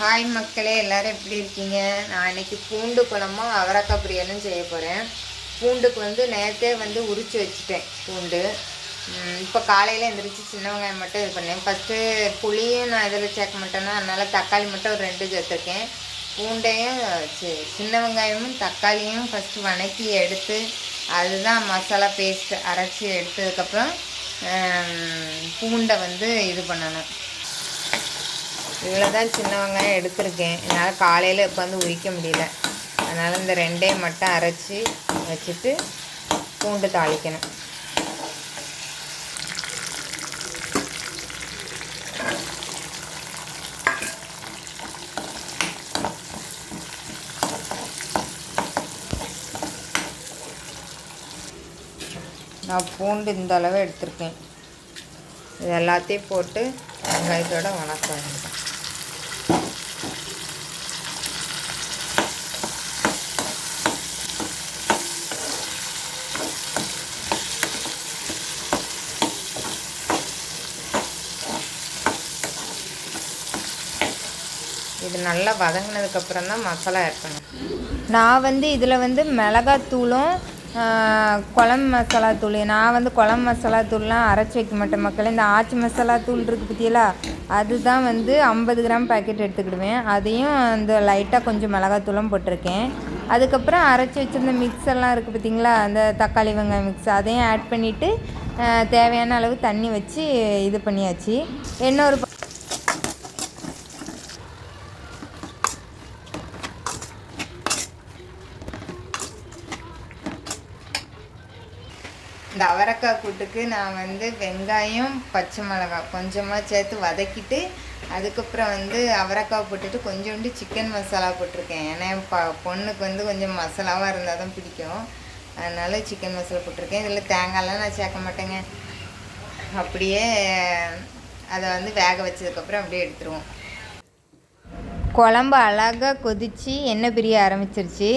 Hi மக்களே, எல்லோரும் எப்படி இருக்கீங்க? நான் இன்றைக்கி பூண்டு குழம்பும் அவரக்காய் பொரியலும் செய்ய போகிறேன். பூண்டுக்கு நேரத்தே உரித்து வச்சுட்டேன். பூண்டு இப்போ காலையில் எழுந்திரிச்சு சின்ன வெங்காயம் மட்டும் இது பண்ணேன். ஃபஸ்ட்டு புளியும் நான் இதில் சேர்க்க மாட்டேன்னா, அதனால் தக்காளி மட்டும் ஒரு 2 சேர்த்துருக்கேன். பூண்டையும் சின்ன வெங்காயமும் தக்காளியும் ஃபஸ்ட்டு வணக்கி எடுத்து அதுதான் மசாலா பேஸ்ட் அரைச்சி எடுத்ததுக்கப்புறம் பூண்டை இது பண்ணணும். இவ்வளோ தான் சின்ன வெங்காயம் எடுத்திருக்கேன். என்னால் காலையில் இப்போ உரிக்க முடியல. அதனால் இந்த 2ஐயும் மட்டும் அரைச்சி வச்சுட்டு பூண்டு தாளிக்கணும். நான் பூண்டு இந்த அளவு எடுத்திருக்கேன். இது எல்லாத்தையும் போட்டு வெங்காயத்தோடு வணக்க வேண்டியது. இது நல்லா வதங்கினதுக்கப்புறம் தான் மசாலா ஆட் பண்ணணும். நான் இதில் மிளகாத்தூளும் குழம்பு மசாலா தூள், நான் குழம்பு மசாலா தூள்லாம் அரைச்சி வைக்க மாட்டேன் மக்களே. இந்த ஆச்சி மசாலா தூள் இருக்குது பற்றியலா, அதுதான் 50 கிராம் பேக்கெட் எடுத்துக்கிடுவேன். அதையும் அந்த லைட்டாக கொஞ்சம் மிளகாத்தூளும் போட்டிருக்கேன். அதுக்கப்புறம் அரைச்சி வச்சுருந்த மிக்ஸ் எல்லாம் இருக்குது பார்த்திங்களா, அந்த தக்காளி வெங்காயம் மிக்ஸ், அதையும் ஆட் பண்ணிவிட்டு தேவையான அளவு தண்ணி வச்சு இது பண்ணியாச்சு. இன்னொரு இந்த அவரைக்காய் கூட்டுக்கு நான் வெங்காயம் பச்சை மிளகாய் கொஞ்சமாக சேர்த்து வதக்கிட்டு அதுக்கப்புறம் அவரைக்காய் போட்டுட்டு கொஞ்சோண்டு சிக்கன் மசாலா போட்டிருக்கேன். ஏன்னா பொண்ணுக்கு கொஞ்சம் மசாலாவாக இருந்தால் தான் பிடிக்கும். அதனால் சிக்கன் மசாலா போட்டிருக்கேன். இதில் தேங்காயெலாம் நான் சேர்க்க மாட்டேங்க. அப்படியே அதை வேக வச்சதுக்கப்புறம் அப்படியே எடுத்துருவோம். குழம்பு அழகாக கொதித்து எண்ணெய் பிரிய ஆரம்பிச்சிருச்சு.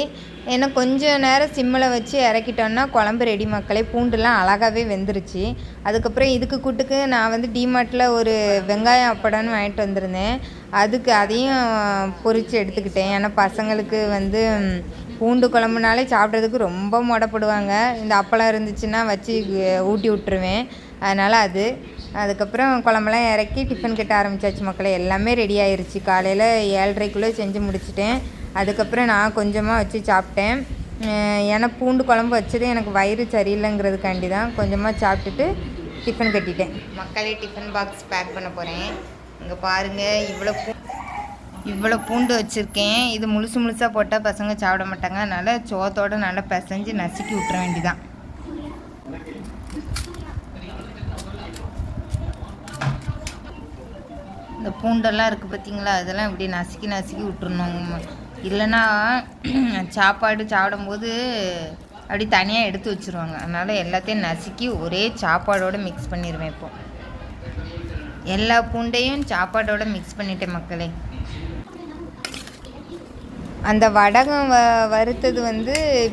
ஏன்னா கொஞ்சம் நேரம் சிம்மில் வச்சு இறக்கிட்டோன்னா குழம்பு ரெடி மக்களே. பூண்டுலாம் அழகாகவே வெந்துருச்சு. அதுக்கப்புறம் இதுக்கு கூட்டுக்கு நான் டிமார்ட்டில் ஒரு வெங்காயம் அப்படம்னு வாங்கிட்டு வந்திருந்தேன். அதையும் பொரித்து எடுத்துக்கிட்டேன். ஏன்னா பசங்களுக்கு பூண்டு குழம்புனாலே சாப்பிட்றதுக்கு ரொம்ப முடப்படுவாங்க. இந்த அப்பளம் இருந்துச்சுன்னா வச்சு ஊட்டி விட்டுருவேன். அதனால் அதுக்கப்புறம் குழம்பெல்லாம் இறக்கி டிஃபன் கட்ட ஆரம்பித்தாச்சு மக்களே. எல்லாமே ரெடி ஆயிடுச்சு. காலையில் 7:30க்குள்ளே செஞ்சு முடிச்சிட்டேன். அதுக்கப்புறம் நான் கொஞ்சமாக வச்சு சாப்பிட்டேன். ஏன்னா பூண்டு குழம்பு வச்சது எனக்கு வயிறு சரியில்லைங்கிறதுக்காண்டி தான் கொஞ்சமாக சாப்பிட்டுட்டு டிஃபன் கட்டிட்டேன். மக்களே, டிஃபன் பாக்ஸ் பேக் பண்ண போகிறேன். இங்கே பாருங்கள், இவ்வளோ பூண்டு வச்சுருக்கேன். இது முழுசாக போட்டால் பசங்க சாப்பிட மாட்டாங்க. அதனால் சோத்தோடு நல்லா பிசைஞ்சு நசுக்கி விட்டுற வேண்டிதான். இந்த பூண்டெல்லாம் இருக்குது பார்த்திங்களா, இதெல்லாம் இப்படி நசுக்கி விட்டுருணும். இல்லைன்னா சாப்பாடு சாப்பிடும்போது அப்படி தனியாக எடுத்து வச்சுருவாங்க. அதனால் எல்லாத்தையும் நசுக்கி ஒரே சாப்பாடோடு மிக்ஸ் பண்ணிடுவேன். இப்போது எல்லா பூண்டையும் சாப்பாடோடு மிக்ஸ் பண்ணிட்டேன் மக்களே. அந்த வடகம் வறுத்தது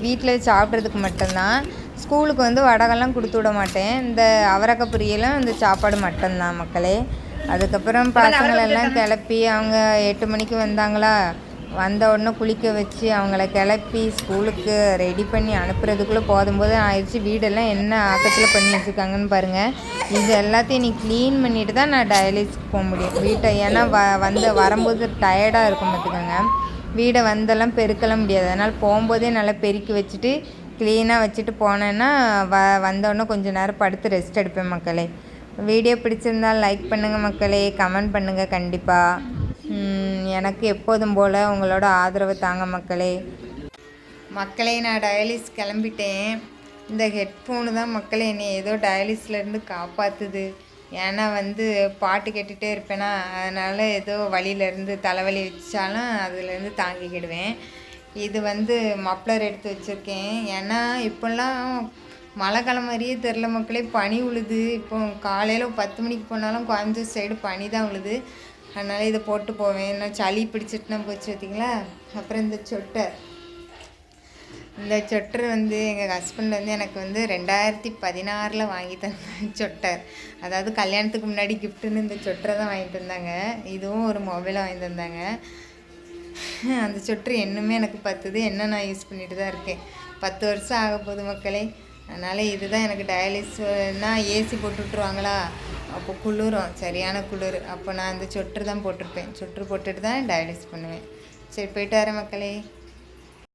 வீட்டில் சாப்பிட்றதுக்கு மட்டும்தான். ஸ்கூலுக்கு வடகம்லாம் கொடுத்து விட மாட்டேன். இந்த அவரக்காய் பொரியலும் இந்த சாப்பாடு மட்டும்தான் மக்களே. அதுக்கப்புறம் பசங்களெல்லாம் கிளப்பி அவங்க 8 மணிக்கு வந்தாங்களா, வந்த உடனே குளிக்க வச்சு அவங்கள கிளப்பி ஸ்கூலுக்கு ரெடி பண்ணி அனுப்புறதுக்குள்ளே போதும்போது ஆயிடுச்சு. வீடெல்லாம் என்ன ஆக்கத்தில் பண்ணி வச்சுருக்காங்கன்னு பாருங்கள். இது எல்லாத்தையும் நீ க்ளீன் பண்ணிவிட்டு தான் நான் டயாலிசிஸ்க்கு போக முடியும் வீட்டை. ஏன்னா வரும்போது டயர்டாக இருக்கும் பார்த்துக்கோங்க. வீடை வந்தெல்லாம் பெருக்கலாம் முடியாது. அதனால் போகும்போதே நல்லா பெருக்கி வச்சுட்டு க்ளீனாக வச்சுட்டு போனேன்னா வந்தோடனே கொஞ்சம் நேரம் படுத்து ரெஸ்ட் எடுப்பேன் மக்களே. வீடியோ பிடிச்சிருந்தால் லைக் பண்ணுங்கள் மக்களே, கமெண்ட் பண்ணுங்கள் கண்டிப்பாக. எனக்கு எப்போதும் போல் உங்களோட ஆதரவு தாங்க மக்களே. நான் டயாலிசிஸ் கிளம்பிட்டேன். இந்த ஹெட்ஃபோனு தான் மக்களே என்னை ஏதோ டயாலிசிஸ்லேருந்து காப்பாற்றுது. ஏன்னா பாட்டு கேட்டுகிட்டே இருப்பேனா, அதனால் ஏதோ வழியிலேருந்து தலைவலி வச்சாலும் அதுலேருந்து தாங்கிக்கிடுவேன். இது மப்ளர் எடுத்து வச்சுருக்கேன். ஏன்னா இப்போல்லாம் மழை காலம் மாதிரியே தெரில மக்களே, பனி உழுது. இப்போ காலையில் 10 மணிக்கு போனாலும் கோயம்புத்தூர் சைடு பனி தான் உழுது. அதனால் இதை போட்டு போவேன். இன்னும் சளி பிடிச்சிட்டுனா போச்சு பார்த்திங்களா. அப்புறம் இந்த சொட்டை இந்த சொட்டர் வந்து எங்கள் ஹஸ்பண்ட் வந்து எனக்கு வந்து 2016 வாங்கி தந்தாங்க சொட்டர். அதாவது கல்யாணத்துக்கு முன்னாடி கிஃப்ட்டுன்னு இந்த சொட்டரை தான் வாங்கி தந்தாங்க. இதுவும் ஒரு மொபைலை வாங்கி தந்தாங்க. அந்த சொட்டர் இன்னுமே எனக்கு பத்துது. என்ன நான் யூஸ் பண்ணிட்டு தான் இருக்கேன். 10 வருஷம் ஆக போகுது மக்களே. அதனால் இதுதான் எனக்கு டயாலிஸ்னால் ஏசி போட்டு விட்ருவாங்களா, அப்போ குளிரும், சரியான குளிர். அப்போ நான் அந்த சொட்டர் தான் போட்டிருப்பேன். சொட்டர் போட்டுட்டு தான் டயாலிஸ் பண்ணுவேன். சரி, போயிட்டு வரேன் மக்களே.